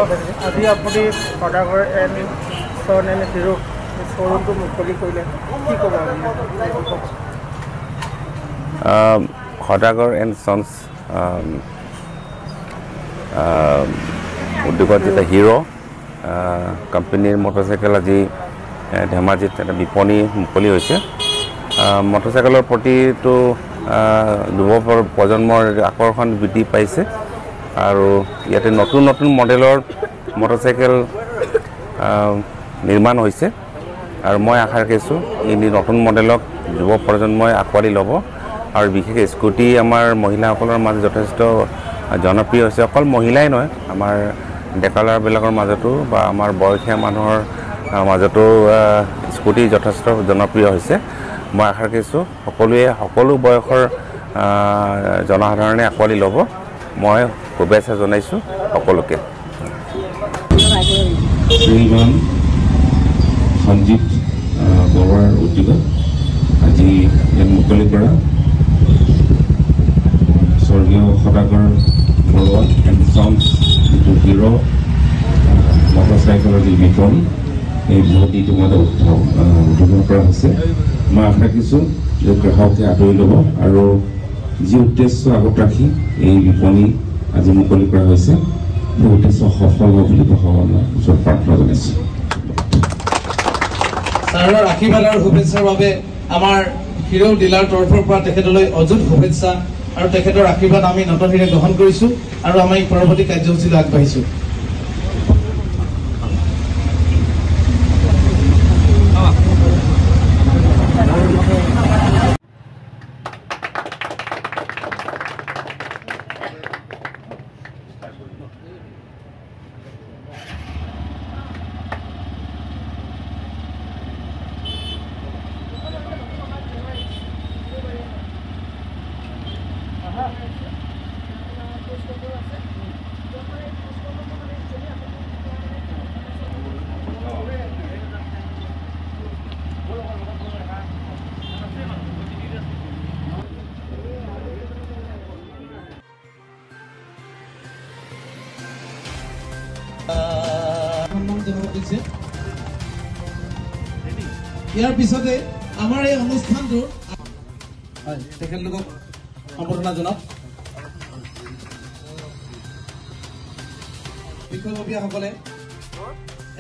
আজি আপুনি সদাগৰ এণ্ড ছন এণ্ড হিৰো শ্ব'ৰুমটো মুকলি কৰিলে, কি ক'ব? সদাগৰ এণ্ড ছনছ উদ্যোগত যেতিয়া হিৰো কোম্পানীৰ মটৰচাইকেল আজি ধেমাজিত এটা বিপণী মুকলি হৈছে। মটৰচাইকেলৰ প্ৰতিটো যুৱ প্ৰজন্মৰ আকৰ্ষণ বৃদ্ধি পাইছে আৰু ইয়াতে নতুন নতুন মডেলৰ মটৰচাইকেল নিৰ্মাণ হৈছে আৰু মই আশা ৰাখিছোঁ এই নতুন মডেলক যুৱ প্ৰজন্মই আঁকোৱালি ল'ব আৰু বিশেষকৈ স্কুটি আমাৰ মহিলাসকলৰ মাজত যথেষ্ট জনপ্ৰিয় হৈছে। অকল মহিলাই নহয়, আমাৰ ডেকা ল'ৰাবিলাকৰ মাজতো বা আমাৰ বয়সীয়া মানুহৰ মাজতো স্কুটি যথেষ্ট জনপ্ৰিয় হৈছে। মই আশা ৰাখিছোঁ সকলো বয়সৰ জনসাধাৰণে আঁকোৱালি ল'ব। মই শুভেচ্ছা জনাইছোঁ সকলোকে। শ্ৰীমান সঞ্জীৱ বৰুৱাৰ উদ্যোগত আজি ইয়াত মুকলি কৰা স্বৰ্গীয় সদাগৰ বৰুৱা এণ্ড ছনছ যিটো হিৰো মটৰচাইকেলৰ যি বিপণী, এই বিপণী ইতিমধ্যে উদ্বোধন কৰা হৈছে। মই আশা ৰাখিছোঁ যে গ্ৰাহকে আদৰি ল'ব আৰু যি উদ্দেশ্য আগত ৰাখি এই বিপণী আজি মুকলি কৰা হৈছে, সেই উদ্দেশ্য সফল হ'ব বুলি ভগৱানৰ ওচৰত প্ৰাৰ্থনা জনাইছোঁ। ছাৰৰ আশীৰ্বাদ আৰু শুভেচ্ছাৰ বাবে আমাৰ হিৰো ডিলাৰ তৰফৰ পৰা তেখেতলৈ অযুত শুভেচ্ছা আৰু তেখেতৰ আশীৰ্বাদ আমি নতশিৰে গ্ৰহণ কৰিছোঁ আৰু আমি পৰৱৰ্তী কাৰ্যসূচীলৈ আগবাঢ়িছোঁ। ইয়াৰ পিছতে আমাৰ এই অনুষ্ঠানটো তেখেতলোকক সম্বৰ্ধনা জনাওক। বিষয়ববীয়াসকলে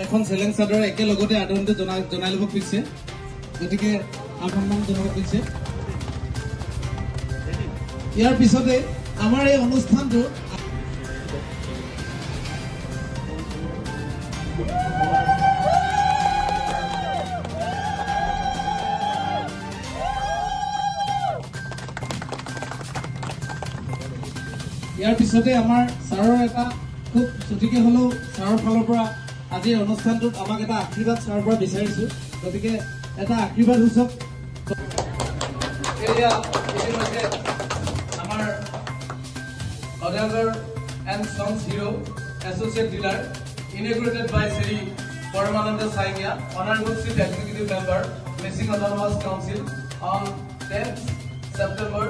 এখন চেলেঞ্জ চাদৰ একেলগতে আদৰণিটো জনাই ল'ব খুজিছে, গতিকে সন্মান জনাব খুজিছে। ইয়াৰ পিছতে আমাৰ এই অনুষ্ঠানটো আমাৰ ছাৰৰ এটা খুব ছুটিকে হ'লেও ছাৰৰ ফালৰ পৰা আজিৰ অনুষ্ঠানটোত আমাক এটা আশীৰ্বাদ ছাৰৰ পৰা বিচাৰিছোঁ, গতিকে এটা আশীৰ্বাদ সূচক আমাৰ Sadagar and sons Hero associate dealer inaugurated by Shri Paramananda চাইঙীয়া, honourable chief executive member Mising autonomous council on 10th September